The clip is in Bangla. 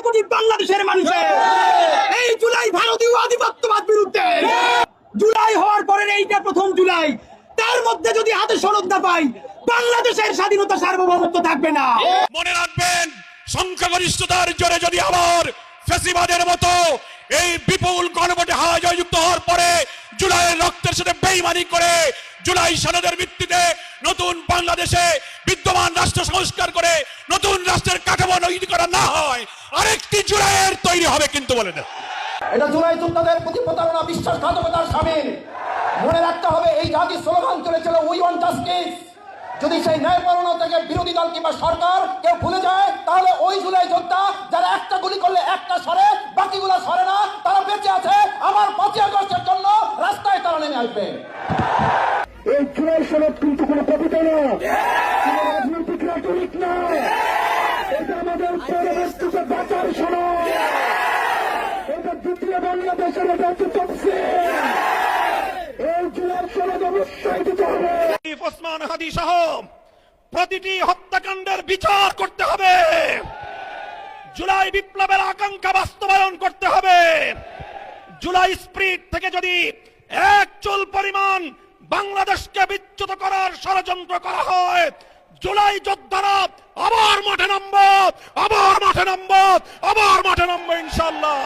কোটি বাংলাদেশের মানুষের। এই জুলাই ভারতীয় আধিপত্যবাদ বিরুদ্ধে। জুলাই হওয়ার পরের এইটা প্রথম জুলাই, তার মধ্যে যদি হাতে সনদ না পাই, বাংলাদেশের স্বাধীনতা সার্বভৌমত্ব থাকবে না। মনে রাখবেন, সংখ্যাগরিষ্ঠতার জোরে যদি আবার ফ্যাসিবাদের মতো এই বিপুল গণভোটে হার জয়যুক্ত হওয়ার পরে জুলাইয়ের রক্তের সাথে বেইমানি করে জুলাই সনদের ভিত্তিতে নতুন বাংলাদেশে বিদ্যমান রাষ্ট্র সংস্কার করে নতুন রাষ্ট্রের কাঠামো তৈরি করা না হয়, আরেকটি জুলাইয়ের তৈরি হবে কিন্তু বলে না। এটা জুলাই যোদ্ধাদের প্রতি প্রতারণা, বিশ্বাসঘাতকতার সামিল। মনে রাখতে হবে, এই জাতির স্লোগান চলেছিল উই ওয়ান্ট জাস্টিস। যদি সেই ন্যায়পরায়ণ থেকে বিরোধী দল কিংবা সরকার কেউ ভুলে যায়, তাহলে ওই জুলাই যোদ্ধা যারা একটা গুলি করলে একটা সরে, বাকিগুলো সরে না, তারা বেঁচে আছে। আমার 5ই আগস্টের জন্য রাস্তায় তারা নেমে আসবে। এই জুলাই সনদ কিন্তু কোনো কবিতা না, কোনো রাজনৈতিক রেটরিক না, এটা আমাদের পরবর্তীতে বাঁচার সনদ। এটা দ্বিতীয় বাংলাদেশের, এটা হচ্ছে তফসিল। এই জুলাই সনদ অবশ্যই দিতে হবে। ওসমান হাদি সহ প্রতিটি হত্যাকাণ্ডের বিচার করতে হবে। জুলাই বিপ্লবের আকাঙ্ক্ষা বাস্তবায়ন করতে হবে। জুলাই স্পিরিট থেকে যদি এক চুল পরিমাণ বাংলাদেশকে বিচ্যুত করার ষড়যন্ত্র করা হয়, জুলাই যোদ্ধারা আবার মাঠে নামবে, আবার মাঠে নামবে, আবার মাঠে নামবে ইনশাআল্লাহ।